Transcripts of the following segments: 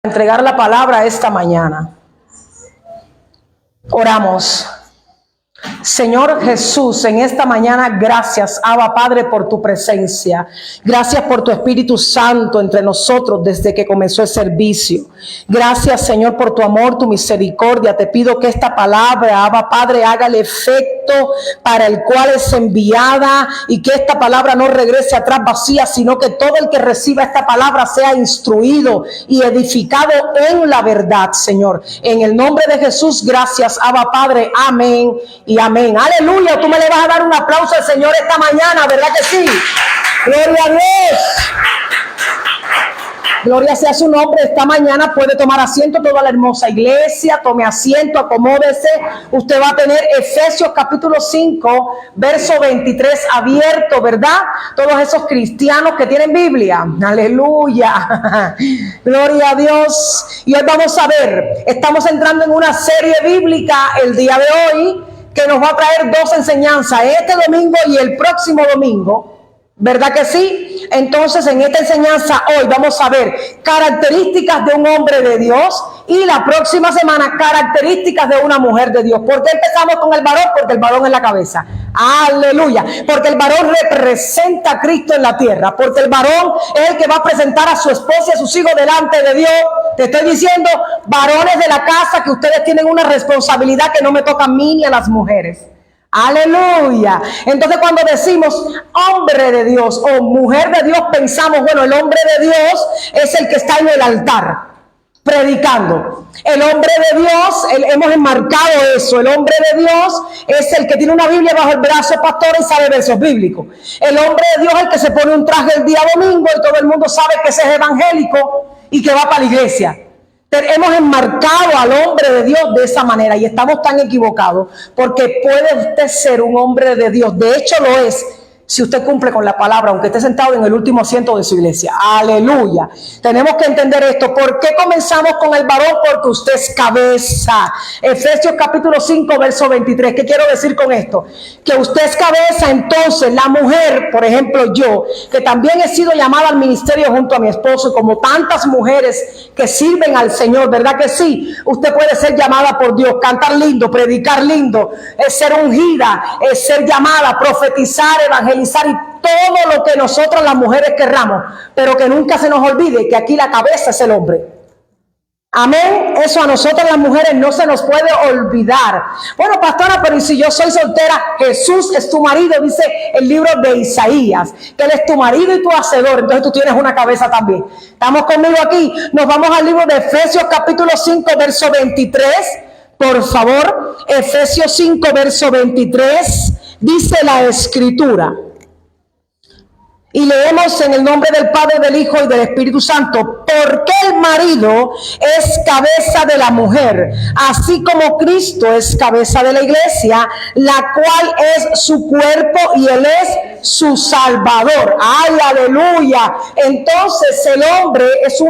Entregar la palabra esta mañana. Oramos. Señor Jesús, en esta mañana, gracias, Abba Padre, por tu presencia. Gracias por tu Espíritu Santo entre nosotros desde que comenzó el servicio. Gracias, Señor, por tu amor, tu misericordia. Te pido que esta palabra, Abba Padre, haga el efecto para el cual es enviada y que esta palabra no regrese atrás vacía, sino que todo el que reciba esta palabra sea instruido y edificado en la verdad, Señor. En el nombre de Jesús, gracias, Abba Padre. Amén y amén. Aleluya. Tú me le vas a dar un aplauso al Señor esta mañana, ¿verdad que sí? Gloria a Dios. Gloria sea su nombre. Esta mañana puede tomar asiento toda la hermosa iglesia. Tome asiento, acomódese. Usted va a tener Efesios capítulo 5, verso 23 abierto, ¿verdad? Todos esos cristianos que tienen Biblia. Aleluya. Gloria a Dios. Y hoy vamos a ver, estamos entrando en una serie bíblica el día de hoy que nos va a traer dos enseñanzas, este domingo y el próximo domingo. ¿Verdad que sí? Entonces, en esta enseñanza hoy vamos a ver características de un hombre de Dios y la próxima semana características de una mujer de Dios. ¿Por qué empezamos con el varón? Porque el varón es la cabeza. Aleluya. Porque el varón representa a Cristo en la tierra. Porque el varón es el que va a presentar a su esposa y a sus hijos delante de Dios. Te estoy diciendo, varones de la casa, que ustedes tienen una responsabilidad que no me toca a mí ni a las mujeres. Aleluya. Entonces, cuando decimos hombre de Dios o mujer de Dios, pensamos, bueno, el hombre de Dios es el que está en el altar predicando. El hombre de Dios, hemos enmarcado eso, el hombre de Dios es el que tiene una Biblia bajo el brazo, pastor, y sabe versos bíblicos. El hombre de Dios es el que se pone un traje el día domingo y todo el mundo sabe que ese es evangélico y que va para la iglesia. Hemos enmarcado al hombre de Dios de esa manera y estamos tan equivocados, porque puede usted ser un hombre de Dios, de hecho lo es, si usted cumple con la palabra, aunque esté sentado en el último asiento de su iglesia. Aleluya. Tenemos que entender esto. ¿Por qué comenzamos con el varón? Porque usted es cabeza. Efesios capítulo 5, verso 23. ¿Qué quiero decir con esto? Que usted es cabeza. Entonces la mujer, por ejemplo yo, que también he sido llamada al ministerio junto a mi esposo, y como tantas mujeres que sirven al Señor, ¿verdad que sí? Usted puede ser llamada por Dios, cantar lindo, predicar lindo, es ser ungida, es ser llamada, profetizar, evangelizar y todo lo que nosotras las mujeres querramos, pero que nunca se nos olvide que aquí la cabeza es el hombre. Amén. Eso a nosotras las mujeres no se nos puede olvidar. Bueno, pastora, pero ¿y si yo soy soltera? Jesús es tu marido, dice el libro de Isaías, que Él es tu marido y tu hacedor. Entonces tú tienes una cabeza también. ¿Estamos conmigo aquí? Nos vamos al libro de Efesios capítulo 5, verso 23. Por favor, Efesios 5, verso 23, dice la Escritura. Y leemos en el nombre del Padre, del Hijo y del Espíritu Santo. Porque el marido es cabeza de la mujer, así como Cristo es cabeza de la iglesia, la cual es su cuerpo y Él es su Salvador. ¡Ay, aleluya! Entonces el hombre es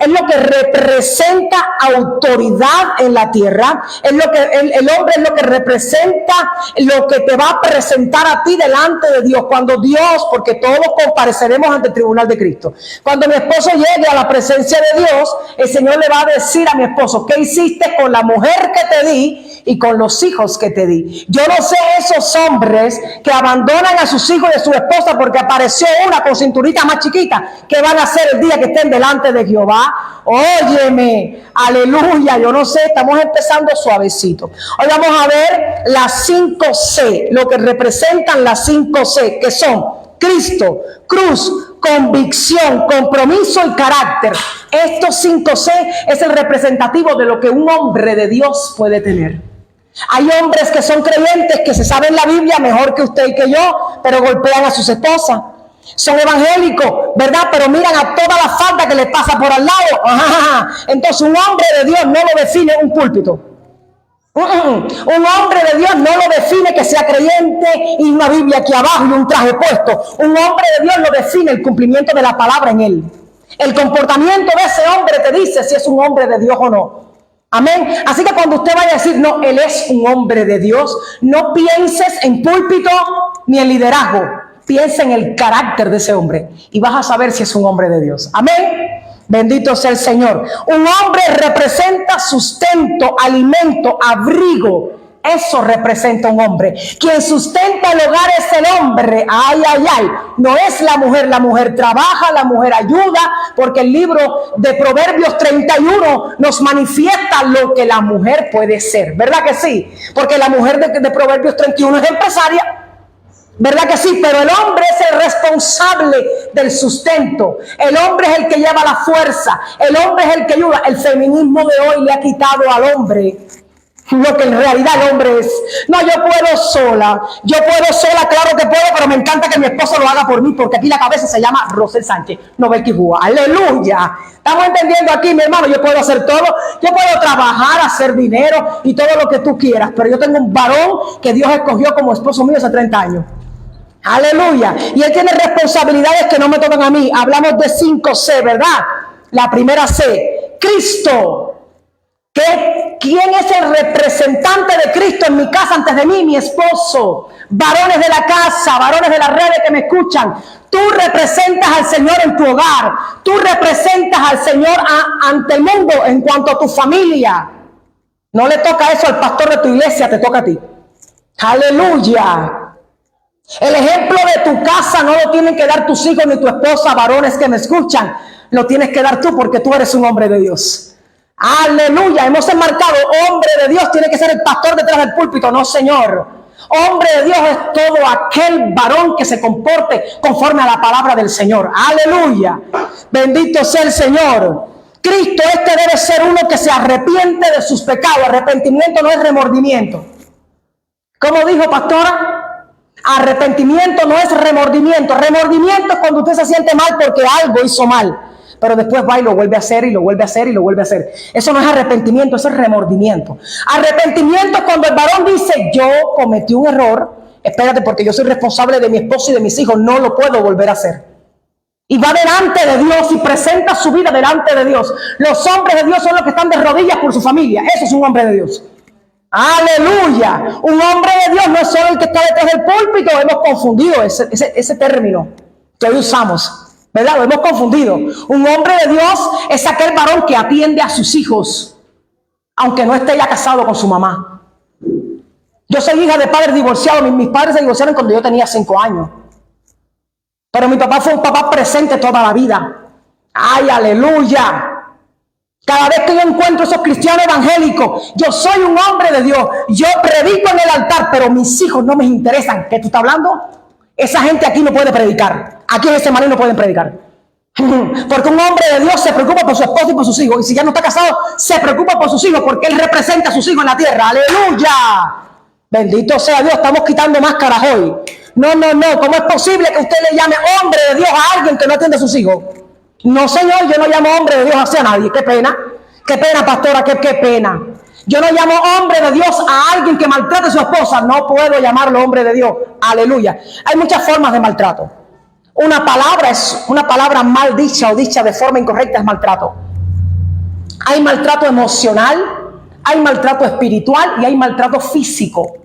lo que representa autoridad en la tierra. El hombre es lo que representa lo que te va a presentar a ti delante de Dios. Cuando Dios, porque todos compareceremos ante el tribunal de Cristo. Cuando mi esposo llegue a la presencia de Dios, el Señor le va a decir a mi esposo: ¿qué hiciste con la mujer que te di y con los hijos que te di? Yo no sé esos hombres que abandonan a sus hijos y a su esposa porque apareció una con cinturita más chiquita. ¿Qué van a hacer el día que estén delante de Jehová? Óyeme, aleluya. Yo no sé, estamos empezando suavecito. Hoy vamos a ver las 5C, lo que representan las 5C, que son Cristo, cruz, convicción, compromiso y carácter. Estos 5C es el representativo de lo que un hombre de Dios puede tener. Hay hombres que son creyentes, que se saben la Biblia mejor que usted y que yo, pero golpean a sus esposas. Son evangélicos, ¿verdad? Pero miran a toda la falta que les pasa por al lado. Entonces un hombre de Dios no lo define un púlpito. Un hombre de Dios no lo define que sea creyente y una Biblia aquí abajo y un traje puesto. Un hombre de Dios lo define el cumplimiento de la palabra en él. El comportamiento de ese hombre te dice si es un hombre de Dios o no. Amén. Así que cuando usted vaya a decir, no, él es un hombre de Dios, no pienses en púlpito ni en liderazgo. Piensa en el carácter de ese hombre y vas a saber si es un hombre de Dios. Amén. Bendito sea el Señor. Un hombre representa sustento, alimento, abrigo. Eso representa un hombre. Quien sustenta el hogar es el hombre. Ay, ay, ay. No es la mujer. La mujer trabaja, la mujer ayuda, porque el libro de Proverbios 31 nos manifiesta lo que la mujer puede ser. ¿Verdad que sí? Porque la mujer de Proverbios 31 es empresaria. ¿Verdad que sí? Pero el hombre es el responsable del sustento. El hombre es el que lleva la fuerza. El hombre es el que ayuda. El feminismo de hoy le ha quitado al hombre lo que en realidad el hombre es. No, yo puedo sola, claro que puedo, pero me encanta que mi esposo lo haga por mí, porque aquí la cabeza se llama Rosel Sánchez, no Belkibúa. Aleluya. Estamos entendiendo aquí, mi hermano. Yo puedo hacer todo, yo puedo trabajar, hacer dinero y todo lo que tú quieras, pero yo tengo un varón que Dios escogió como esposo mío hace 30 años. Aleluya. Y él tiene responsabilidades que no me tocan a mí. Hablamos de 5 C, ¿verdad? La primera C, Cristo. ¿Quién es el representante de Cristo en mi casa antes de mí? Mi esposo. Varones de la casa, varones de las redes que me escuchan, tú representas al Señor en tu hogar. Tú representas al Señor ante el mundo en cuanto a tu familia. No le toca eso al pastor de tu iglesia, te toca a ti. Aleluya. El ejemplo de tu casa no lo tienen que dar tus hijos ni tu esposa, varones que me escuchan. Lo tienes que dar tú, porque tú eres un hombre de Dios. Aleluya. Hemos enmarcado, hombre de Dios tiene que ser el pastor detrás del púlpito. No, señor. Hombre de Dios es todo aquel varón que se comporte conforme a la palabra del Señor. Aleluya. Bendito sea el Señor. Cristo debe ser uno que se arrepiente de sus pecados. Arrepentimiento no es remordimiento. ¿Cómo dijo, pastora? Arrepentimiento no es remordimiento. Remordimiento es cuando usted se siente mal porque algo hizo mal, pero después va y lo vuelve a hacer y lo vuelve a hacer y lo vuelve a hacer. Eso no es arrepentimiento, eso es remordimiento. Arrepentimiento es cuando el varón dice: yo cometí un error, espérate, porque yo soy responsable de mi esposo y de mis hijos, no lo puedo volver a hacer. Y va delante de Dios y presenta su vida delante de Dios. Los hombres de Dios son los que están de rodillas por su familia. Eso es un hombre de Dios. Aleluya. Un hombre de Dios no es solo el que está detrás del púlpito. Hemos confundido ese término que hoy usamos, ¿verdad? Lo hemos confundido. Un hombre de Dios es aquel varón que atiende a sus hijos, aunque no esté ya casado con su mamá. Yo soy hija de padres divorciados. Mis padres se divorciaron cuando yo tenía 5 años. Pero mi papá fue un papá presente toda la vida. ¡Ay, aleluya! Cada vez que yo encuentro esos cristianos evangélicos, yo soy un hombre de Dios, yo predico en el altar, pero mis hijos no me interesan. ¿Qué tú estás hablando? Esa gente aquí no puede predicar. Aquí en ese maní no pueden predicar. Porque un hombre de Dios se preocupa por su esposo y por sus hijos. Y si ya no está casado, se preocupa por sus hijos, porque él representa a sus hijos en la tierra. ¡Aleluya! Bendito sea Dios. Estamos quitando máscaras hoy. No. ¿Cómo es posible que usted le llame hombre de Dios a alguien que no atiende a sus hijos? No, señor, yo no llamo hombre de Dios hacia nadie. Qué pena, pastora, qué pena. Yo no llamo hombre de Dios a alguien que maltrate a su esposa. No puedo llamarlo hombre de Dios. Aleluya. Hay muchas formas de maltrato. Una palabra mal dicha o dicha de forma incorrecta es maltrato. Hay maltrato emocional, hay maltrato espiritual y hay maltrato físico.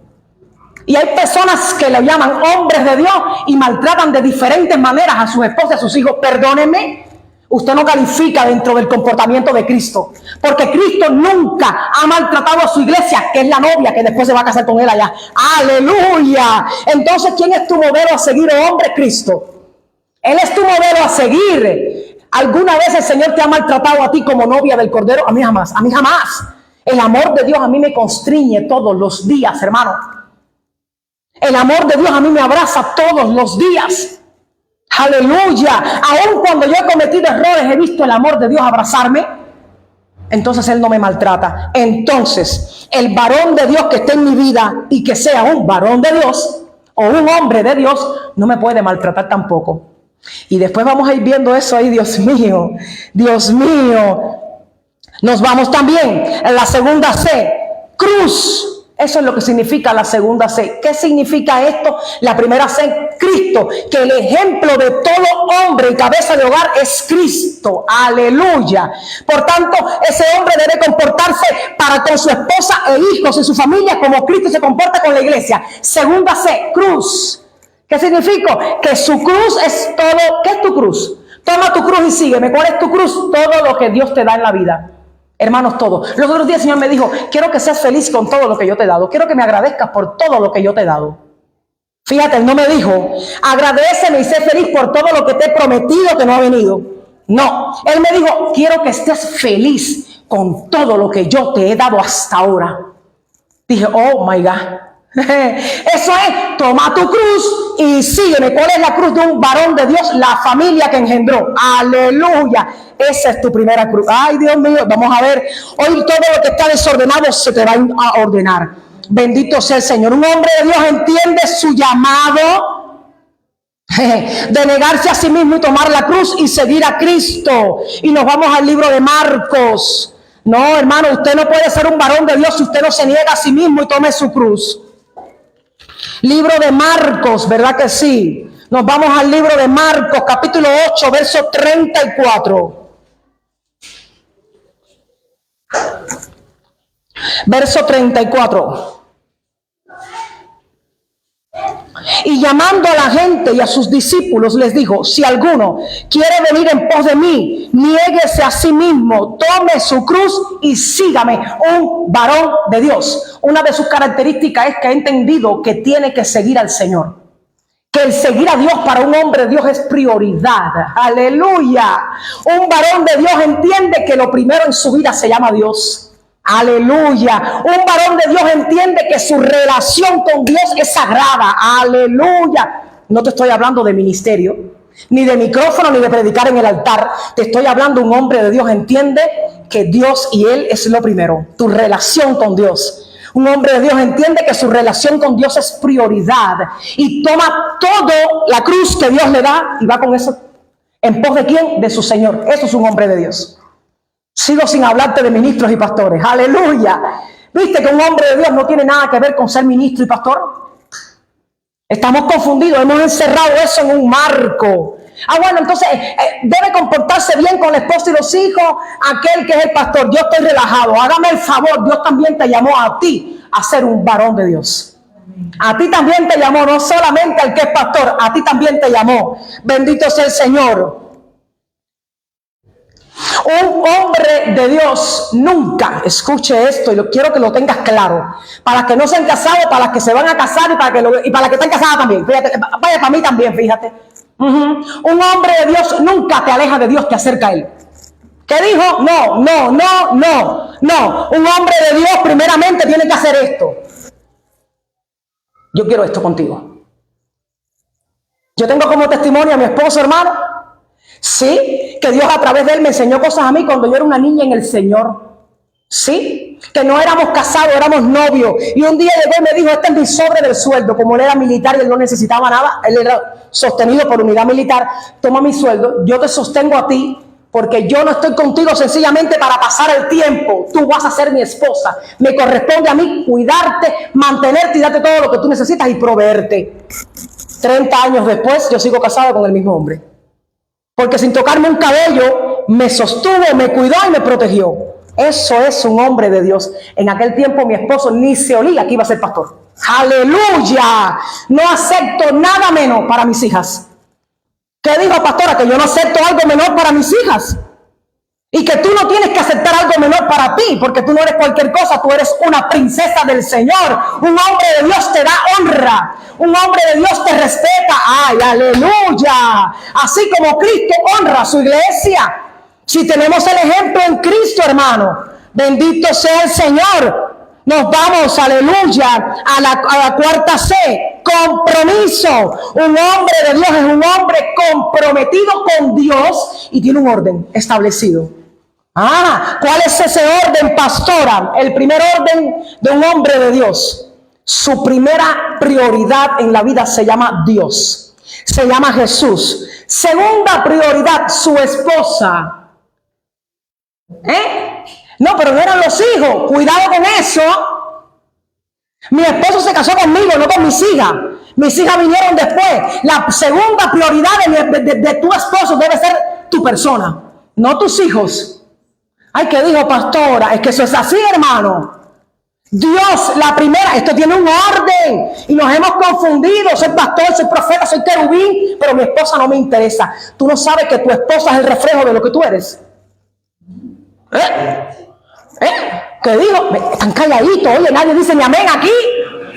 Y hay personas que lo llaman hombres de Dios y maltratan de diferentes maneras a sus esposas y a sus hijos. Perdónenme. Usted no califica dentro del comportamiento de Cristo, porque Cristo nunca ha maltratado a su iglesia, que es la novia que después se va a casar con él allá. ¡Aleluya! Entonces, ¿quién es tu modelo a seguir, oh hombre? Cristo. Él es tu modelo a seguir. ¿Alguna vez el Señor te ha maltratado a ti como novia del Cordero? A mí jamás, a mí jamás. El amor de Dios a mí me constriñe todos los días, hermano. El amor de Dios a mí me abraza todos los días. Aleluya. Aún cuando yo he cometido errores, he visto el amor de Dios abrazarme. Entonces Él no me maltrata. Entonces el varón de Dios que esté en mi vida y que sea un varón de Dios o un hombre de Dios, no me puede maltratar tampoco. Y después vamos a ir viendo eso ahí. Dios mío, Dios mío. Nos vamos también a la segunda C, cruz. Eso es lo que significa la segunda C. ¿Qué significa esto? La primera C, Cristo. Que el ejemplo de todo hombre y cabeza de hogar es Cristo. Aleluya. Por tanto, ese hombre debe comportarse para con su esposa e hijos y su familia como Cristo se comporta con la iglesia. Segunda C, cruz. ¿Qué significa? Que su cruz es todo. ¿Qué es tu cruz? Toma tu cruz y sígueme. ¿Cuál es tu cruz? Todo lo que Dios te da en la vida. Hermanos, todo. Los otros días el Señor me dijo, quiero que seas feliz con todo lo que yo te he dado. Quiero que me agradezcas por todo lo que yo te he dado. Fíjate, Él no me dijo, agradéceme y sé feliz por todo lo que te he prometido que no ha venido. No, Él me dijo, quiero que estés feliz con todo lo que yo te he dado hasta ahora. Dije, oh my God. Eso es, toma tu cruz y sígueme. ¿Cuál es la cruz de un varón de Dios? La familia que engendró. Aleluya. Esa es tu primera cruz. Ay, Dios mío, vamos a ver. Hoy todo lo que está desordenado se te va a ordenar. Bendito sea el Señor. Un hombre de Dios entiende su llamado de negarse a sí mismo y tomar la cruz y seguir a Cristo. Y nos vamos al libro de Marcos. No, hermano, usted no puede ser un varón de Dios si usted no se niega a sí mismo y tome su cruz. Libro de Marcos, ¿verdad que sí? Nos vamos al libro de Marcos, capítulo 8, verso 34. Verso 34. Y llamando a la gente y a sus discípulos les dijo, si alguno quiere venir en pos de mí, niéguese a sí mismo, tome su cruz y sígame. Un varón de Dios. Una de sus características es que ha entendido que tiene que seguir al Señor. Que el seguir a Dios para un hombre de Dios es prioridad. Aleluya. Un varón de Dios entiende que lo primero en su vida se llama Dios. Aleluya. Un varón de Dios entiende que su relación con Dios es sagrada. Aleluya. No te estoy hablando de ministerio, ni de micrófono, ni de predicar en el altar. Te estoy hablando, un hombre de Dios entiende que Dios y Él es lo primero. Tu relación con Dios. Un hombre de Dios entiende que su relación con Dios es prioridad. Y toma todo la cruz que Dios le da y va con eso. ¿En pos de quién? De su Señor. Eso es un hombre de Dios. Sigo sin hablarte de ministros y pastores. Aleluya. ¿Viste que un hombre de Dios no tiene nada que ver con ser ministro y pastor? Estamos confundidos. Hemos encerrado eso en un marco. Bueno, entonces debe comportarse bien con la esposa y los hijos aquel que es el pastor. Yo estoy relajado. Hágame el favor. Dios también te llamó a ti a ser un varón de Dios. A ti también te llamó, no solamente al que es pastor. A ti también te llamó. Bendito sea el Señor. Un hombre de Dios nunca, escuche esto y quiero que lo tengas claro, para que no se han casado, para las que se van a casar y para las que están casadas también, fíjate, vaya para mí también, fíjate. Un hombre de Dios nunca te aleja de Dios, te acerca a Él. ¿Qué dijo? No. Un hombre de Dios primeramente tiene que hacer esto. Yo quiero esto contigo. Yo tengo como testimonio a mi esposo, hermano. Sí, que Dios a través de él me enseñó cosas a mí cuando yo era una niña en el Señor. Sí, que no éramos casados, éramos novios. Y un día llegó y me dijo, este es mi sobre del sueldo. Como él era militar y él no necesitaba nada, él era sostenido por unidad militar. Toma mi sueldo, yo te sostengo a ti, porque yo no estoy contigo sencillamente para pasar el tiempo. Tú vas a ser mi esposa. Me corresponde a mí cuidarte, mantenerte y darte todo lo que tú necesitas y proveerte. 30 años después, yo sigo casado con el mismo hombre. Porque sin tocarme un cabello, me sostuvo, me cuidó y me protegió. Eso es un hombre de Dios. En aquel tiempo mi esposo ni se olía que iba a ser pastor. ¡Aleluya! No acepto nada menos para mis hijas. ¿Qué dijo, pastora? Que yo no acepto algo menor para mis hijas. Y que tú no tienes que aceptar algo menor para ti, porque tú no eres cualquier cosa, tú eres una princesa del Señor. Un hombre de Dios te da honra. Un hombre de Dios te respeta. ¡Ay, aleluya! Así como Cristo honra a su iglesia. Si tenemos el ejemplo en Cristo, hermano, bendito sea el Señor. Nos vamos, aleluya, a la cuarta C. Compromiso. Un hombre de Dios es un hombre comprometido con Dios y tiene un orden establecido. ¿Cuál es ese orden, pastora? El primer orden de un hombre de Dios. Su primera prioridad en la vida se llama Dios. Se llama Jesús. Segunda prioridad, su esposa. No, pero no eran los hijos. Cuidado con eso. Mi esposo se casó conmigo, no con mis hijas. Mis hijas vinieron después. La segunda prioridad de tu esposo debe ser tu persona, no tus hijos. Ay, ¿qué dijo, pastora? Es que eso es así, hermano. Dios, la primera, esto tiene un orden y nos hemos confundido. Soy pastor, soy profeta, soy querubín, pero mi esposa no me interesa. Tú no sabes que tu esposa es el reflejo de lo que tú eres. ¿Qué digo? Están calladitos, oye, nadie dice ni amén aquí.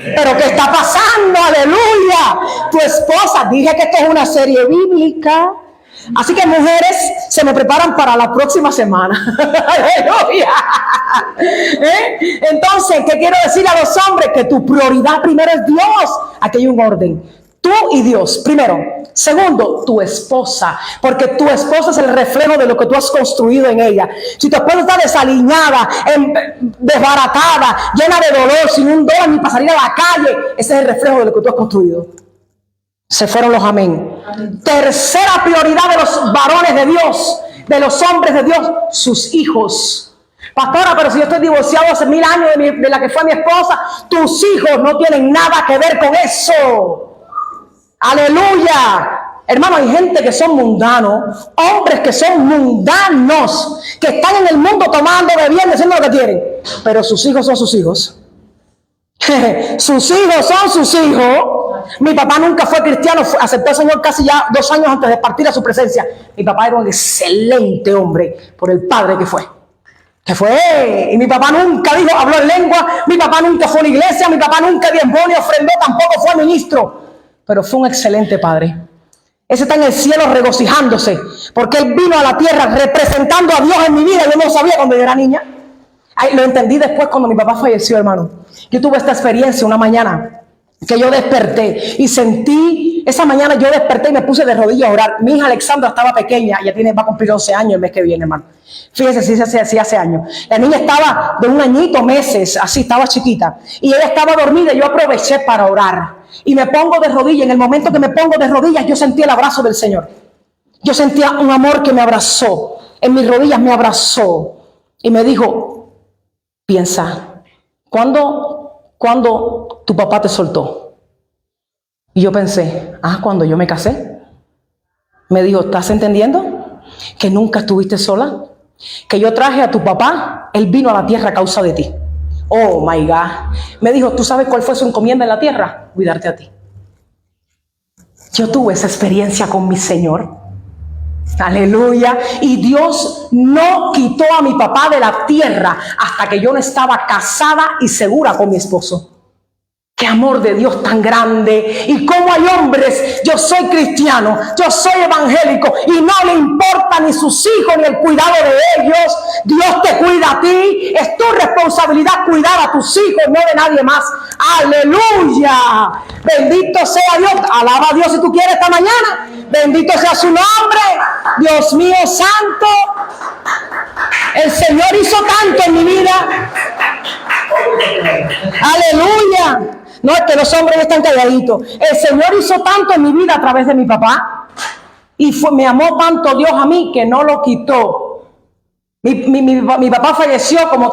Pero ¿qué está pasando? Aleluya. Tu esposa, dije que esto es una serie bíblica. Así que mujeres, se me preparan para la próxima semana. Aleluya. Entonces, ¿qué quiero decir a los hombres? Que tu prioridad primero es Dios. Aquí hay un orden. Tú y Dios, primero. Segundo, tu esposa, porque tu esposa es el reflejo de lo que tú has construido en ella. Si tu esposa está desaliñada, desbaratada, llena de dolor, sin un don ni para salir a la calle, ese es el reflejo de lo que tú has construido. Se fueron los amén. Tercera prioridad de los varones de Dios, de los hombres de Dios, sus hijos. Pastora, pero si yo estoy divorciado hace 1000 años de la que fue mi esposa, tus hijos no tienen nada que ver con eso. Aleluya. Hermano, hay gente que son mundanos, hombres que son mundanos, que están en el mundo tomando, bebiendo, haciendo lo que quieren, pero sus hijos son sus hijos. Sus hijos son sus hijos. Mi papá nunca fue cristiano, aceptó al Señor casi ya 2 años antes de partir a su presencia. Mi papá era un excelente hombre por el padre que fue. Y mi papá nunca dijo, habló en lengua, mi papá nunca fue a la iglesia, mi papá nunca diezmó ni ofrendó, tampoco fue ministro. Pero fue un excelente padre. Ese está en el cielo regocijándose, porque él vino a la tierra representando a Dios en mi vida. Yo no lo sabía cuando yo era niña. Lo entendí después cuando mi papá falleció, hermano. Yo tuve esta experiencia una mañana que yo desperté y sentí, esa mañana yo desperté y me puse de rodillas a orar. Mi hija Alexandra estaba pequeña, va a cumplir 11 años el mes que viene, hermano. Fíjese, sí, hace años. La niña estaba de 1 añito, meses, así, estaba chiquita. Y ella estaba dormida y yo aproveché para orar. Y me pongo de rodillas. En el momento que me pongo de rodillas, yo sentí el abrazo del Señor. Yo sentía un amor que me abrazó. En mis rodillas me abrazó. Y me dijo, piensa, ¿cuándo tu papá te soltó? Y yo pensé, cuando yo me casé. Me dijo, ¿estás entendiendo? Que nunca estuviste sola. Que yo traje a tu papá, él vino a la tierra a causa de ti. Oh my God. Me dijo, ¿tú sabes cuál fue su encomienda en la tierra? Cuidarte a ti. Yo tuve esa experiencia con mi Señor. Aleluya. Y Dios no quitó a mi papá de la tierra hasta que yo no estaba casada y segura con mi esposo. Qué amor de Dios tan grande. Y como hay hombres, yo soy cristiano, yo soy evangélico y no le importa ni sus hijos ni el cuidado de ellos. Dios te cuida a ti. Es tu responsabilidad cuidar a tus hijos, no de nadie más. Aleluya. Bendito sea Dios. Alaba a Dios si tú quieres esta mañana. Bendito sea su nombre. Dios mío santo. El Señor hizo tanto en mi vida. Aleluya. No, es que los hombres están calladitos. El Señor hizo tanto en mi vida a través de mi papá. Y me amó tanto Dios a mí que no lo quitó. Mi papá falleció como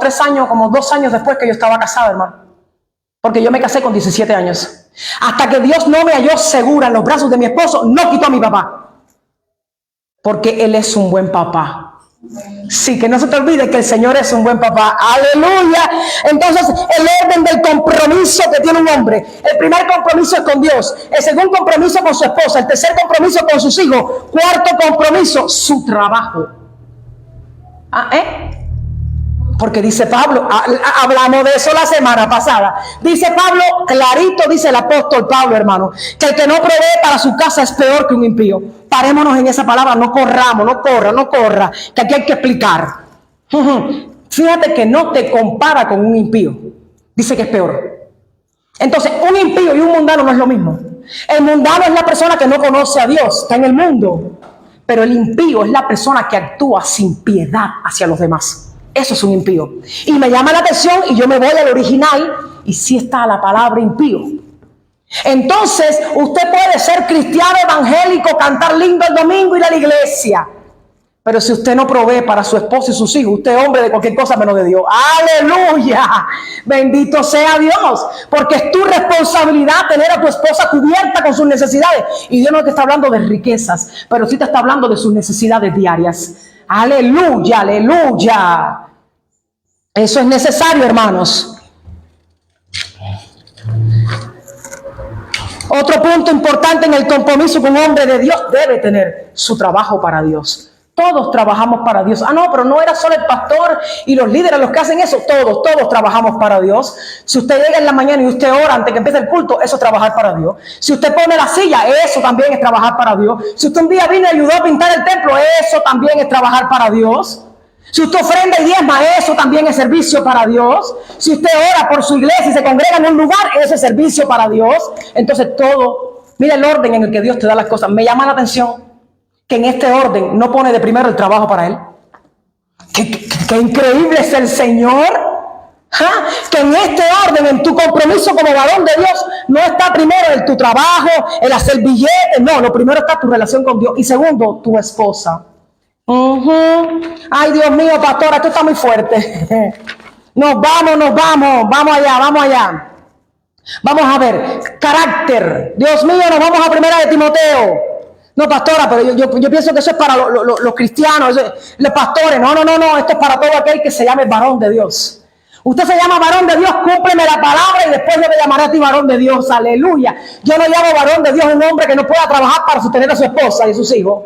2 años después que yo estaba casada, hermano. Porque yo me casé con 17 años. Hasta que Dios no me halló segura en los brazos de mi esposo, no quitó a mi papá. Porque Él es un buen papá. Sí, que no se te olvide que el Señor es un buen papá. Aleluya. Entonces, el orden del compromiso que tiene un hombre. El primer compromiso es con Dios. El segundo compromiso con su esposa. El tercer compromiso con sus hijos. Cuarto compromiso, su trabajo. Porque dice Pablo, hablamos de eso la semana pasada. Dice Pablo, clarito dice el apóstol Pablo, hermano, que el que no provee para su casa es peor que un impío. Parémonos en esa palabra, no corramos, no corra, que aquí hay que explicar. Fíjate que no te compara con un impío. Dice que es peor. Entonces, un impío y un mundano no es lo mismo. El mundano es la persona que no conoce a Dios, está en el mundo. Pero el impío es la persona que actúa sin piedad hacia los demás. Eso es un impío. Y me llama la atención y yo me voy al original y sí está la palabra impío. Entonces, usted puede ser cristiano, evangélico, cantar lindo el domingo, ir a la iglesia. Pero si usted no provee para su esposo y sus hijos, usted es hombre de cualquier cosa menos de Dios. ¡Aleluya! Bendito sea Dios. Porque es tu responsabilidad tener a tu esposa cubierta con sus necesidades. Y Dios no te está hablando de riquezas, pero sí te está hablando de sus necesidades diarias. ¡Aleluya! ¡Aleluya! Eso es necesario, hermanos. Otro punto importante en el compromiso con un hombre de Dios: debe tener su trabajo para Dios. Todos trabajamos para Dios. Ah, no, pero no era solo el pastor y los líderes los que hacen eso. Todos trabajamos para Dios. Si usted llega en la mañana y usted ora antes que empiece el culto, eso es trabajar para Dios. Si usted pone la silla, eso también es trabajar para Dios. Si usted un día vino y ayudó a pintar el templo, eso también es trabajar para Dios. Si usted ofrenda y diezma, eso también es servicio para Dios. Si usted ora por su iglesia y se congrega en un lugar, eso es servicio para Dios. Entonces todo, mira el orden en el que Dios te da las cosas. Me llama la atención que en este orden no pone de primero el trabajo para Él. Qué increíble es el Señor. ¿Ah? Que en este orden, en tu compromiso como varón de Dios, no está primero el tu trabajo, el hacer billetes. No, lo primero está tu relación con Dios. Y segundo, tu esposa. Ay, Dios mío, pastora, esto está muy fuerte. Nos vamos allá. Vamos a ver, carácter. Dios mío, nos vamos a primera de Timoteo. No, pastora, pero yo pienso que eso es para los cristianos, los pastores. No, esto es para todo aquel que se llame varón de Dios. Usted se llama varón de Dios, cúmpleme la palabra y después yo te llamaré a ti varón de Dios. Aleluya. Yo no llamo varón de Dios a un hombre que no pueda trabajar para sostener a su esposa y a sus hijos.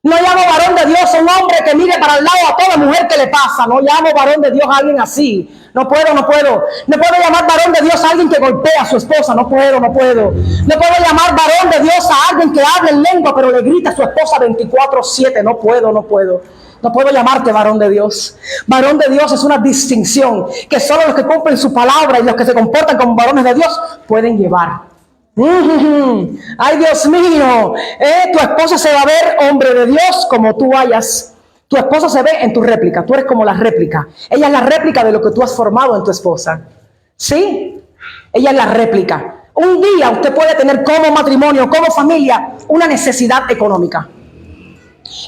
No llamo varón de Dios a un hombre que mire para el lado a toda mujer que le pasa. No llamo varón de Dios a alguien así. No puedo. No puedo llamar varón de Dios a alguien que golpea a su esposa. No puedo. No puedo llamar varón de Dios a alguien que habla en lengua pero le grita a su esposa 24/7. No puedo. No puedo llamarte varón de Dios. Varón de Dios es una distinción que solo los que cumplen su palabra y los que se comportan como varones de Dios pueden llevar. Ay, Dios mío, tu esposa se va a ver, hombre de Dios, como tú vayas. Tu esposa se ve en tu réplica. Tú eres como la réplica. Ella es la réplica de lo que tú has formado en tu esposa. ¿Sí? Ella es la réplica. Un día usted puede tener como matrimonio, como familia, una necesidad económica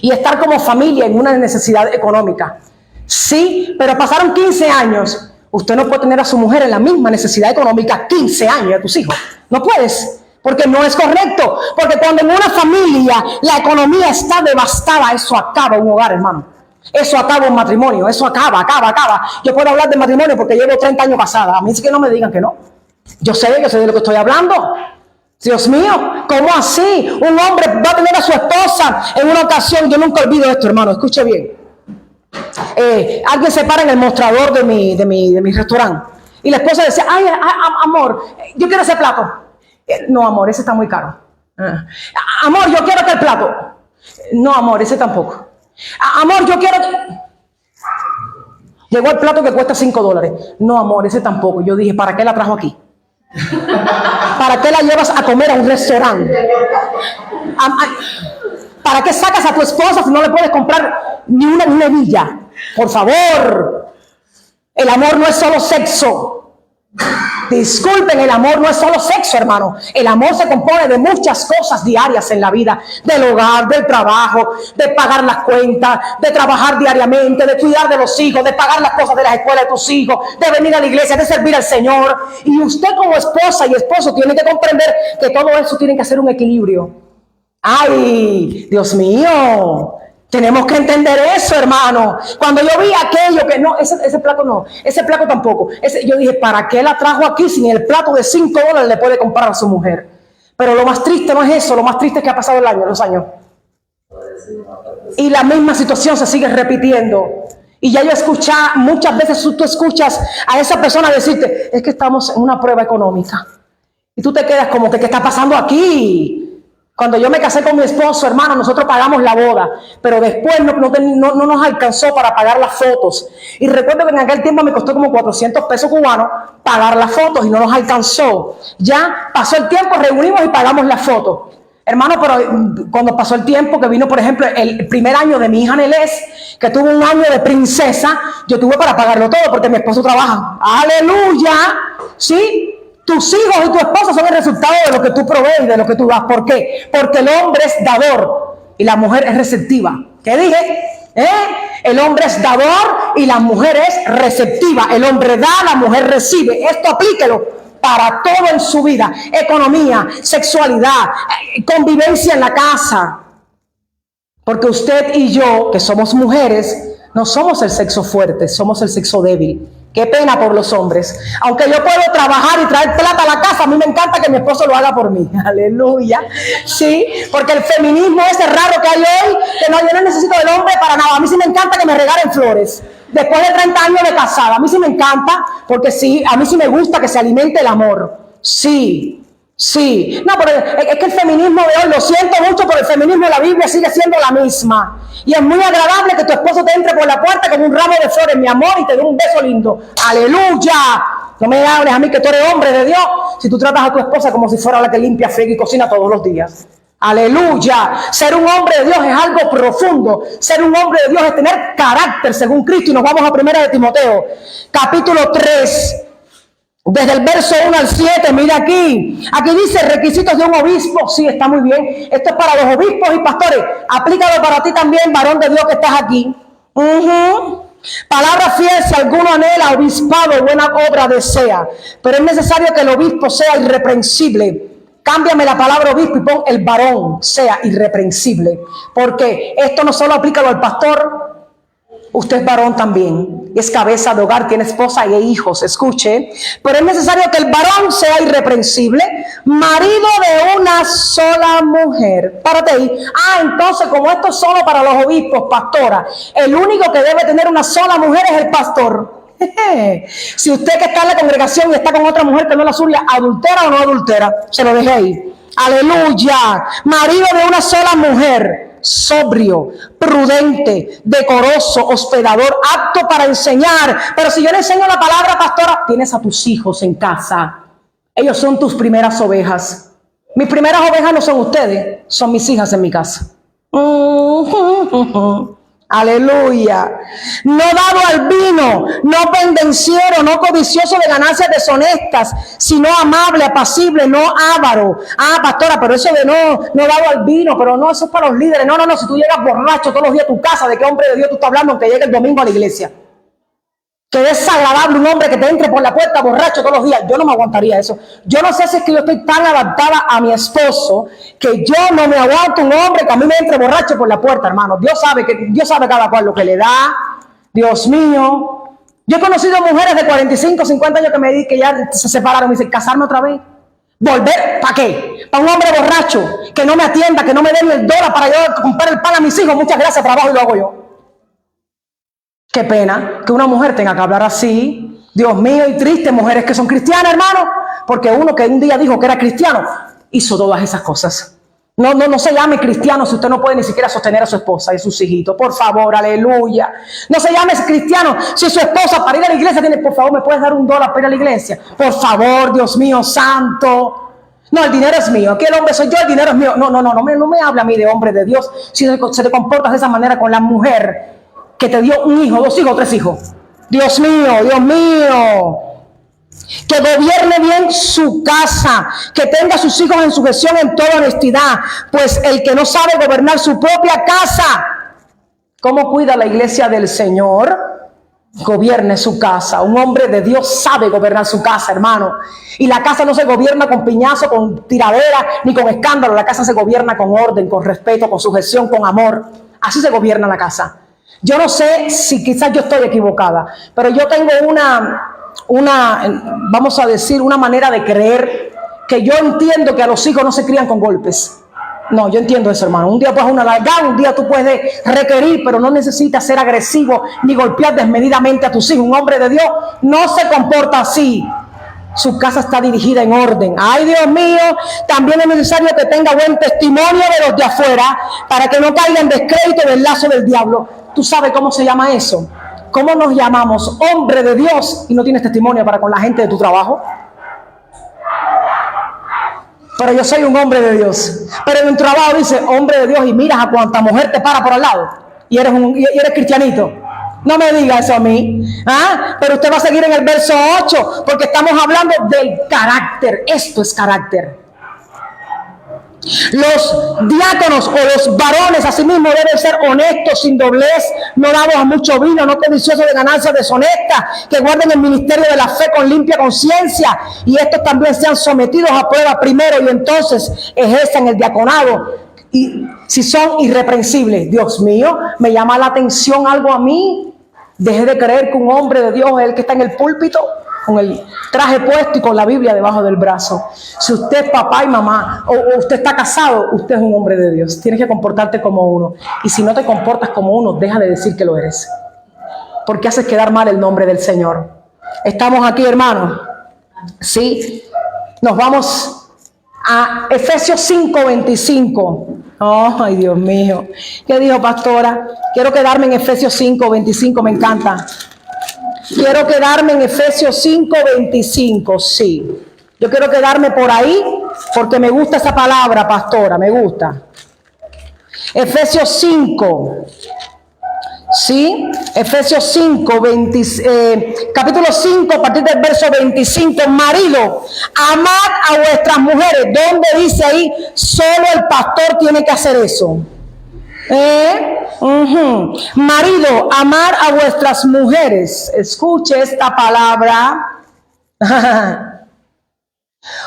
y estar como familia en una necesidad económica. Sí, pero pasaron 15 años. Usted no puede tener a su mujer en la misma necesidad económica 15 años a tus hijos. No puedes, porque no es correcto. Porque cuando en una familia la economía está devastada, eso acaba un hogar, hermano. Eso acaba un matrimonio, eso acaba. Yo puedo hablar de matrimonio porque llevo 30 años casada. A mí sí que no me digan que no. Yo sé de lo que estoy hablando. Dios mío, ¿cómo así? Un hombre va a tener a su esposa en una ocasión. Yo nunca olvido esto, hermano, escuche bien. Alguien se para en el mostrador de mi restaurante y la esposa decía: ay, amor, yo quiero ese plato. No, amor, ese está muy caro. Amor, yo quiero aquel plato. No, amor, ese tampoco. Amor, yo quiero. Llegó el plato que cuesta $5. No, amor, ese tampoco. Yo dije: ¿para qué la trajo aquí? ¿Para qué la llevas a comer a un restaurante? ¿Para qué sacas a tu esposa si no le puedes comprar ni una hebilla? Por favor. El amor no es solo sexo. Disculpen, el amor no es solo sexo, hermano. El amor se compone de muchas cosas diarias en la vida. Del hogar, del trabajo, de pagar las cuentas, de trabajar diariamente, de cuidar de los hijos, de pagar las cosas de las escuelas de tus hijos, de venir a la iglesia, de servir al Señor. Y usted como esposa y esposo tiene que comprender que todo eso tiene que hacer un equilibrio. Ay, Dios mío. Tenemos que entender eso, hermano. Cuando yo vi aquello que no, ese plato no, ese plato tampoco. Yo dije: ¿para qué la trajo aquí si ni el plato de $5 le puede comprar a su mujer? Pero lo más triste no es eso, lo más triste es que ha pasado los años. Y la misma situación se sigue repitiendo. Y ya yo escuché, muchas veces tú escuchas a esa persona decirte: es que estamos en una prueba económica. Y tú te quedas como que, ¿qué está pasando aquí? Cuando yo me casé con mi esposo, hermano, nosotros pagamos la boda, pero después no nos alcanzó para pagar las fotos. Y recuerdo que en aquel tiempo me costó como 400 pesos cubanos pagar las fotos y no nos alcanzó. Ya pasó el tiempo, reunimos y pagamos las fotos. Hermano, pero cuando pasó el tiempo que vino, por ejemplo, el primer año de mi hija Nelés, que tuvo un año de princesa, yo tuve para pagarlo todo porque mi esposo trabaja. ¡Aleluya! ¿Sí? Tus hijos y tu esposa son el resultado de lo que tú provees, de lo que tú das. ¿Por qué? Porque el hombre es dador y la mujer es receptiva. ¿Qué dije? El hombre es dador y la mujer es receptiva. El hombre da, la mujer recibe. Esto aplíquelo para todo en su vida. Economía, sexualidad, convivencia en la casa. Porque usted y yo, que somos mujeres, no somos el sexo fuerte, somos el sexo débil. Qué pena por los hombres. Aunque yo puedo trabajar y traer plata a la casa, a mí me encanta que mi esposo lo haga por mí. Aleluya. Sí, porque el feminismo ese raro que hay hoy, que no, yo no necesito del hombre para nada. A mí sí me encanta que me regalen flores. Después de 30 años de casada, a mí sí me encanta, porque sí, a mí sí me gusta que se alimente el amor. Sí. Sí, no, pero es que el feminismo de hoy, lo siento mucho, pero el feminismo de la Biblia sigue siendo la misma. Y es muy agradable que tu esposo te entre por la puerta con un ramo de flores, mi amor, y te dé un beso lindo. ¡Aleluya! No me hables a mí que tú eres hombre de Dios, si tú tratas a tu esposa como si fuera la que limpia, friega y cocina todos los días. Aleluya. Ser un hombre de Dios es algo profundo. Ser un hombre de Dios es tener carácter según Cristo. Y nos vamos a 1 de Timoteo, capítulo 3. Desde el verso 1 al 7, mira aquí. Aquí dice requisitos de un obispo. Sí, está muy bien. Esto es para los obispos y pastores. Aplícalo para ti también, varón de Dios que estás aquí. Palabra fiel, si alguno anhela obispado, buena obra desea. Pero es necesario que el obispo sea irreprensible. Cámbiame la palabra obispo y pon el varón sea irreprensible. Porque esto no solo aplica al pastor. Usted es varón también, es cabeza de hogar, tiene esposa y hijos, escuche. Pero es necesario que el varón sea irreprensible, marido de una sola mujer. Párate ahí. Entonces, como esto es solo para los obispos, pastora, el único que debe tener una sola mujer es el pastor. Si usted que está en la congregación y está con otra mujer que no es la suya, ¿adultera o no adultera? Se lo dejé ahí. Aleluya. Marido de una sola mujer, sobrio, prudente, decoroso, hospedador, apto para enseñar. Pero si yo le enseño la palabra, pastora, tienes a tus hijos en casa. Ellos son tus primeras ovejas. Mis primeras ovejas no son ustedes, son mis hijas en mi casa. Aleluya. No dado al vino, no pendenciero, no codicioso de ganancias deshonestas, sino amable, apacible, no avaro. Pastora, pero eso de no dado al vino, pero no, eso es para los líderes. No, si tú llegas borracho todos los días a tu casa, ¿de qué hombre de Dios tú estás hablando aunque llegue el domingo a la iglesia? Que es desagradable un hombre que te entre por la puerta borracho todos los días. Yo no me aguantaría eso. Yo no sé si es que yo estoy tan adaptada a mi esposo que yo no me aguanto un hombre que a mí me entre borracho por la puerta, hermano. Dios sabe cada cual lo que le da. Dios mío. Yo he conocido mujeres de 45, 50 años que ya se separaron y dicen, ¿casarme otra vez? ¿Volver? ¿Para qué? Para un hombre borracho que no me atienda, que no me dé ni el dólar para yo comprar el pan a mis hijos. Muchas gracias, trabajo y lo hago yo. Qué pena que una mujer tenga que hablar así. Dios mío, y triste, mujeres que son cristianas, hermano, porque uno que un día dijo que era cristiano, hizo todas esas cosas. No se llame cristiano si usted no puede ni siquiera sostener a su esposa y sus hijitos. Por favor, aleluya. No se llame cristiano si su esposa para ir a la iglesia tiene, por favor, ¿me puedes dar $1 para ir a la iglesia? Por favor, Dios mío, santo. No, el dinero es mío. Aquí el hombre soy yo, el dinero es mío. No me habla a mí de hombre de Dios si se te comportas de esa manera con la mujer que te dio un hijo, 2 hijos, 3 hijos. Dios mío, Dios mío. Que gobierne bien su casa, que tenga a sus hijos en sujeción en toda honestidad, pues el que no sabe gobernar su propia casa, ¿cómo cuida la iglesia del Señor? Gobierne su casa. Un hombre de Dios sabe gobernar su casa, hermano. Y la casa no se gobierna con piñazo, con tiradera, ni con escándalo. La casa se gobierna con orden, con respeto, con sujeción, con amor. Así se gobierna la casa. Yo no sé si quizás yo estoy equivocada, pero yo tengo vamos a decir, una manera de creer que yo entiendo que a los hijos no se crían con golpes. No, yo entiendo eso, hermano. Un día puedes una largada, un día tú puedes requerir, pero no necesitas ser agresivo ni golpear desmedidamente a tus hijos. Un hombre de Dios no se comporta así. Su casa está dirigida en orden. Ay, Dios mío, también es necesario que tenga buen testimonio de los de afuera para que no caiga en descrédito del lazo del diablo. ¿Tú sabes cómo se llama eso? ¿Cómo nos llamamos? Hombre de Dios y no tienes testimonio para con la gente de tu trabajo. Pero yo soy un hombre de Dios. Pero en tu trabajo dice hombre de Dios y miras a cuanta mujer te para por al lado y eres cristianito. No me diga eso a mí. Pero usted va a seguir en el verso 8 porque estamos hablando del carácter. Esto es carácter. Los diáconos o los varones asimismo deben ser honestos, sin doblez, no dados a mucho vino, no codiciosos de ganancias deshonestas, que guarden el ministerio de la fe con limpia conciencia, y estos también sean sometidos a prueba primero y entonces ejerzan el diaconado. Y si son irreprensibles, Dios mío, me llama la atención algo a mí. Deje de creer que un hombre de Dios es el que está en el púlpito con el traje puesto y con la Biblia debajo del brazo. Si usted es papá y mamá o usted está casado, usted es un hombre de Dios. Tienes que comportarte como uno. Y si no te comportas como uno, deja de decir que lo eres. Porque haces quedar mal el nombre del Señor. ¿Estamos aquí, hermanos? Sí. Nos vamos a Efesios 5:25. Oh, ay, Dios mío. ¿Qué dijo, pastora? Quiero quedarme en Efesios 5:25, me encanta. Quiero quedarme en Efesios 5:25, sí. Yo quiero quedarme por ahí porque me gusta esa palabra, pastora, me gusta. Efesios 5. Sí, Efesios 5, capítulo 5, a partir del verso 25. Marido, amad a vuestras mujeres. ¿Dónde dice ahí? Solo el pastor tiene que hacer eso. Marido, amar a vuestras mujeres. Escuche esta palabra.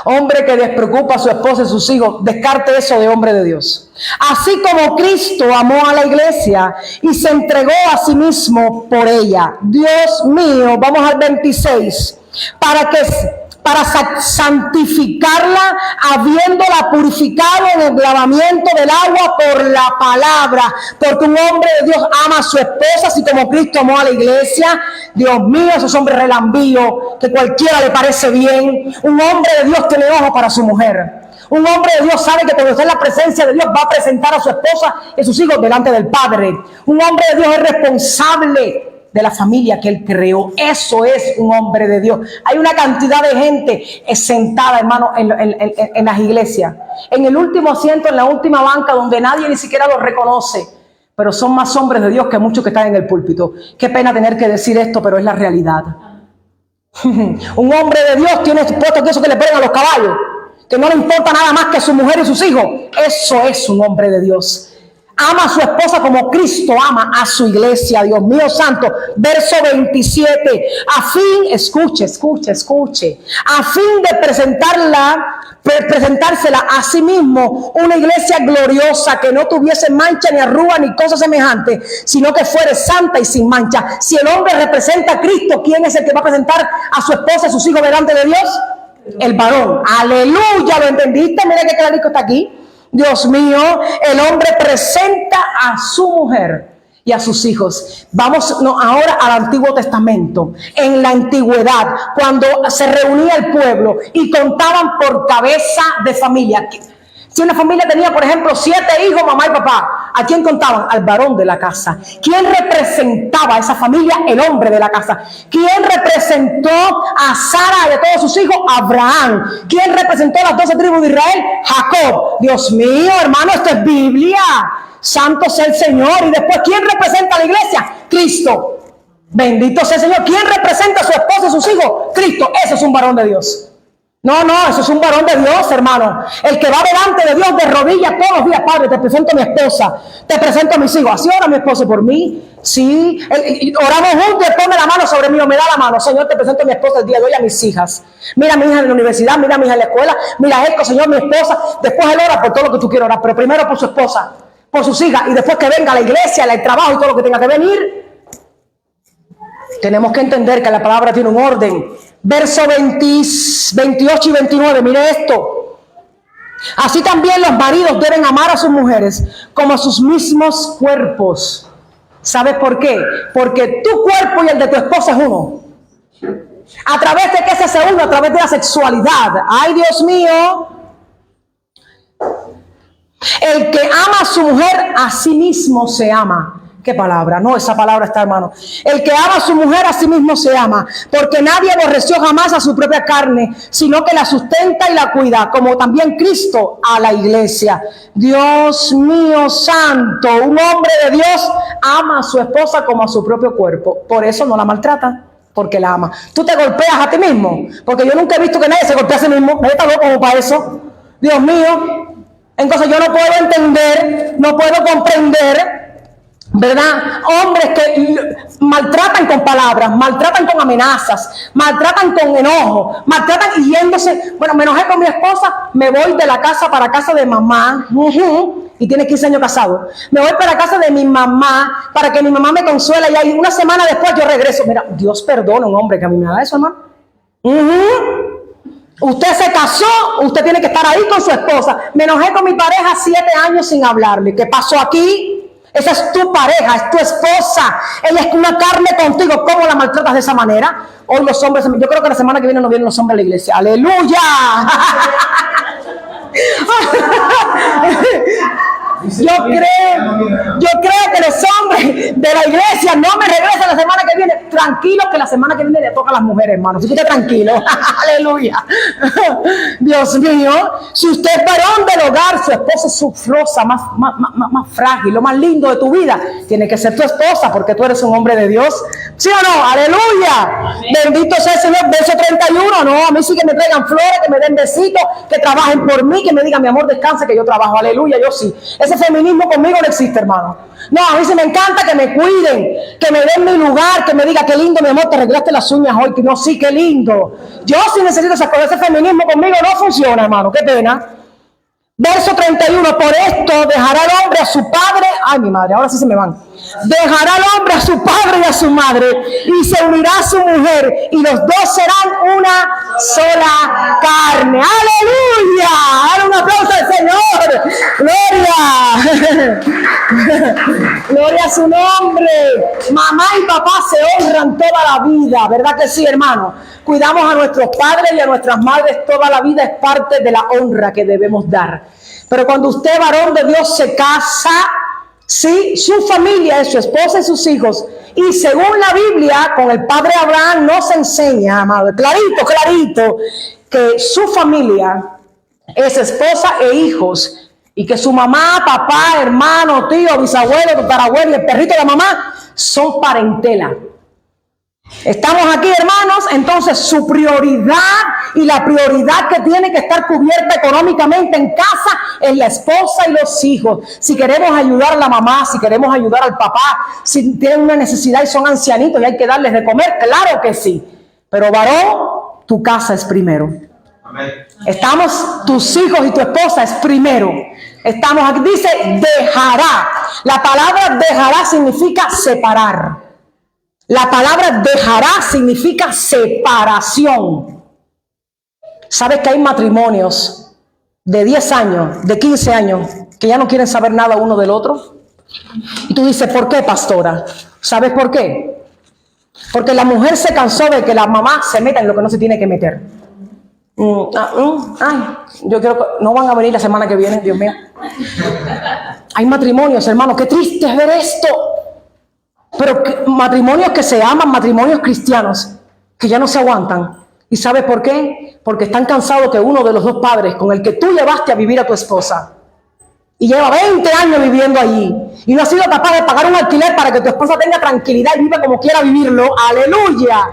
Hombre que despreocupa a su esposa y sus hijos, descarte eso de hombre de Dios. Así como Cristo amó a la iglesia y se entregó a sí mismo por ella. Dios mío, vamos al 26. Para santificarla, habiéndola purificado en el lavamiento del agua por la palabra. Porque un hombre de Dios ama a su esposa, así como Cristo amó a la iglesia. Dios mío, esos hombres relambíos, que cualquiera le parece bien. Un hombre de Dios tiene ojo para su mujer. Un hombre de Dios sabe que cuando está en la presencia de Dios va a presentar a su esposa y a sus hijos delante del Padre. Un hombre de Dios es responsable de la familia que él creó. Eso es un hombre de Dios. Hay una cantidad de gente sentada, hermano, en las iglesias, en el último asiento, en la última banca, donde nadie ni siquiera los reconoce, pero son más hombres de Dios que muchos que están en el púlpito. Qué pena tener que decir esto, pero es la realidad. Un hombre de Dios tiene puesto que eso que le ponen a los caballos, que no le importa nada más que su mujer y sus hijos. Eso es un hombre de Dios. Ama a su esposa como Cristo ama a su iglesia. Dios mío santo. Verso 27. Escuche. A fin de presentársela a sí mismo una iglesia gloriosa, que no tuviese mancha ni arruga ni cosa semejante, sino que fuere santa y sin mancha. Si el hombre representa a Cristo, ¿quién es el que va a presentar a su esposa y a sus hijos delante de Dios? El varón. Aleluya, ¿lo entendiste? Mira que clarito está aquí. Dios mío, el hombre presenta a su mujer y a sus hijos. Vamos ahora al Antiguo Testamento. En la antigüedad, cuando se reunía el pueblo y contaban por cabeza de familia. Si una familia tenía, por ejemplo, 7 hijos, mamá y papá, ¿a quién contaban? Al varón de la casa. ¿Quién representaba a esa familia? El hombre de la casa. ¿Quién representó a Sara y a todos sus hijos? Abraham. ¿Quién representó a las 12 tribus de Israel? Jacob. Dios mío, hermano, esto es Biblia. Santo sea el Señor. Y después, ¿quién representa a la iglesia? Cristo. Bendito sea el Señor. ¿Quién representa a su esposa y sus hijos? Cristo. Eso es un varón de Dios. No, eso es un varón de Dios, hermano. El que va delante de Dios de rodillas todos los días. Padre, te presento a mi esposa, te presento a mis hijos. Así ora mi esposo por mí. Sí, oramos juntos, él pone la mano sobre mí o me da la mano. Señor, te presento a mi esposa el día de hoy, a mis hijas. Mira a mi hija en la universidad, mira a mi hija en la escuela, mira esto, Señor, mi esposa. Después él ora por todo lo que tú quieras orar, pero primero por su esposa, por sus hijas, y después que venga la iglesia, el trabajo y todo lo que tenga que venir. Tenemos que entender que la palabra tiene un orden. Verso 28 y 29, mire esto. Así también los maridos deben amar a sus mujeres como a sus mismos cuerpos. ¿Sabes por qué? Porque tu cuerpo y el de tu esposa es uno. ¿A través de qué se hace uno? A través de la sexualidad. ¡Ay, Dios mío! El que ama a su mujer, a sí mismo se ama. ¿Qué palabra? No, esa palabra está, hermano. El que ama a su mujer, a sí mismo se ama. Porque nadie aborreció jamás a su propia carne, sino que la sustenta y la cuida, como también Cristo a la iglesia. Dios mío santo, un hombre de Dios ama a su esposa como a su propio cuerpo. Por eso no la maltrata, porque la ama. Tú te golpeas a ti mismo, porque yo nunca he visto que nadie se golpea a sí mismo. Nadie está loco como para eso. Dios mío. Entonces yo no puedo entender, no puedo comprender ¿verdad? Hombres que maltratan con palabras, maltratan con amenazas, maltratan con enojo, maltratan y yéndose. Bueno, me enojé con mi esposa, me voy de la casa para casa de mamá, y tiene 15 años casado. Me voy para casa de mi mamá para que mi mamá me consuela y ahí una semana después yo regreso. Mira, Dios perdona a un hombre que a mí me haga eso, hermano. Usted se casó, usted tiene que estar ahí con su esposa. Me enojé con mi pareja 7 años sin hablarle. ¿Qué pasó aquí? Esa es tu pareja, es tu esposa. Ella es una carne contigo. ¿Cómo la maltratas de esa manera? Hoy los hombres, yo creo que la semana que viene no vienen los hombres a la iglesia. ¡Aleluya! Yo creo que los hombres de la iglesia no me regresan la semana que viene. Tranquilo, que la semana que viene le toca a las mujeres, hermano. Si usted está tranquilo. Aleluya. Dios mío. Si usted es varón del hogar, su esposa es su rosa más frágil, lo más lindo de tu vida. Tiene que ser tu esposa porque tú eres un hombre de Dios. ¿Sí o no? Aleluya. Bendito sea el Señor. Verso 31. No, a mí sí que me traigan flores, que me den besitos, que trabajen por mí, que me digan, mi amor, descansa, que yo trabajo. Aleluya, yo sí. Ese feminismo conmigo no existe, hermano. No, a mí sí me encanta que me cuiden, que me den mi lugar, que me diga, qué lindo, mi amor, te arreglaste las uñas hoy. Que no, sí, qué lindo. Yo sí necesito esas cosas. Ese feminismo conmigo no funciona, hermano. Qué pena. Verso 31. Por esto dejará el hombre a su padre. Ay, mi madre, ahora sí se me van. Dejará el hombre a su padre y a su madre y se unirá a su mujer y los dos serán una sola carne. ¡Aleluya! ¡Dale un aplauso al Señor! ¡Gloria! ¡Gloria a su nombre! Mamá y papá se honran toda la vida, ¿verdad que sí, hermano? Cuidamos a nuestros padres y a nuestras madres toda la vida, es parte de la honra que debemos dar. Pero cuando usted, varón de Dios, se casa, sí, su familia es su esposa y sus hijos. Y según la Biblia, con el padre Abraham nos enseña, amado, clarito, que su familia es esposa e hijos. Y que su mamá, papá, hermano, tío, bisabuelo, tatarabuelo y el perrito de la mamá son parentela. Estamos aquí, hermanos, entonces su prioridad y la prioridad que tiene que estar cubierta económicamente en casa es la esposa y los hijos. Si queremos ayudar a la mamá, si queremos ayudar al papá, si tienen una necesidad y son ancianitos y hay que darles de comer, claro que sí. Pero varón, tu casa es primero. Amén. Estamos, tus hijos y tu esposa es primero. Estamos aquí, dice dejará. La palabra dejará significa separar. La palabra dejará significa separación. ¿Sabes que hay matrimonios de 10 años, de 15 años, que ya no quieren saber nada uno del otro? Y tú dices, ¿por qué, pastora? ¿Sabes por qué? Porque la mujer se cansó de que la mamá se meta en lo que no se tiene que meter. Yo creo que no van a venir la semana que viene, Dios mío. Hay matrimonios, hermano, qué triste es ver esto. Pero matrimonios que se aman, matrimonios cristianos, que ya no se aguantan. ¿Y sabes por qué? Porque están cansados que uno de los dos padres con el que tú llevaste a vivir a tu esposa y lleva 20 años viviendo allí y no ha sido capaz de pagar un alquiler para que tu esposa tenga tranquilidad y viva como quiera vivirlo. ¡Aleluya!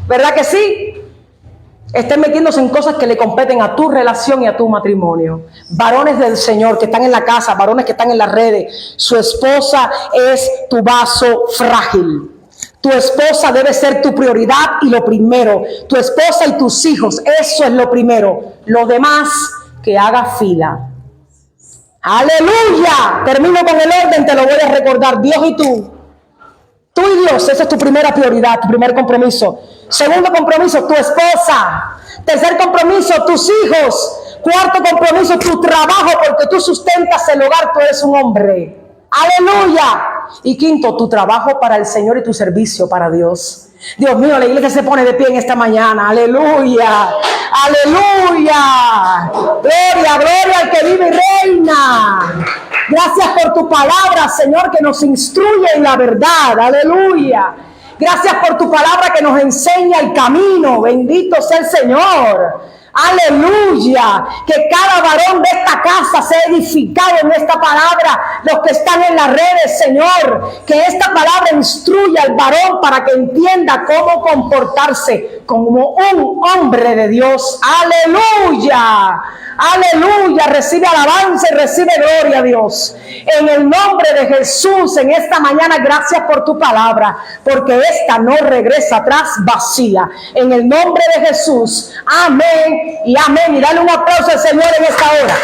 ¿Verdad que sí? Estén metiéndose en cosas que le competen a tu relación y a tu matrimonio. Varones del Señor que están en la casa, varones que están en las redes, su esposa es tu vaso frágil. Tu esposa debe ser tu prioridad y lo primero. Tu esposa y tus hijos, eso es lo primero. Lo demás, que haga fila. ¡Aleluya! Termino con el orden, te lo voy a recordar. Dios y tú. Tú y Dios, esa es tu primera prioridad, tu primer compromiso. Segundo compromiso, tu esposa. Tercer compromiso, tus hijos. Cuarto compromiso, tu trabajo, porque tú sustentas el hogar, tú eres un hombre. ¡Aleluya! Y quinto, tu trabajo para el Señor y tu servicio para Dios. Dios mío, la iglesia se pone de pie en esta mañana. ¡Aleluya! ¡Aleluya! ¡Gloria, gloria al que vive y reina! Gracias por tu palabra, Señor, que nos instruye en la verdad. ¡Aleluya! Gracias por tu palabra que nos enseña el camino. Bendito sea el Señor. ¡Aleluya! Que cada varón de esta casa sea edificado en esta palabra los que están en las redes, Señor, que esta palabra instruya al varón para que entienda cómo comportarse como un hombre de Dios. Aleluya, aleluya. Recibe alabanza y recibe gloria a Dios. En el nombre de Jesús, en esta mañana, gracias por tu palabra, porque esta no regresa atrás vacía. En el nombre de Jesús, amén y amén. Y dale un aplauso al Señor en esta hora.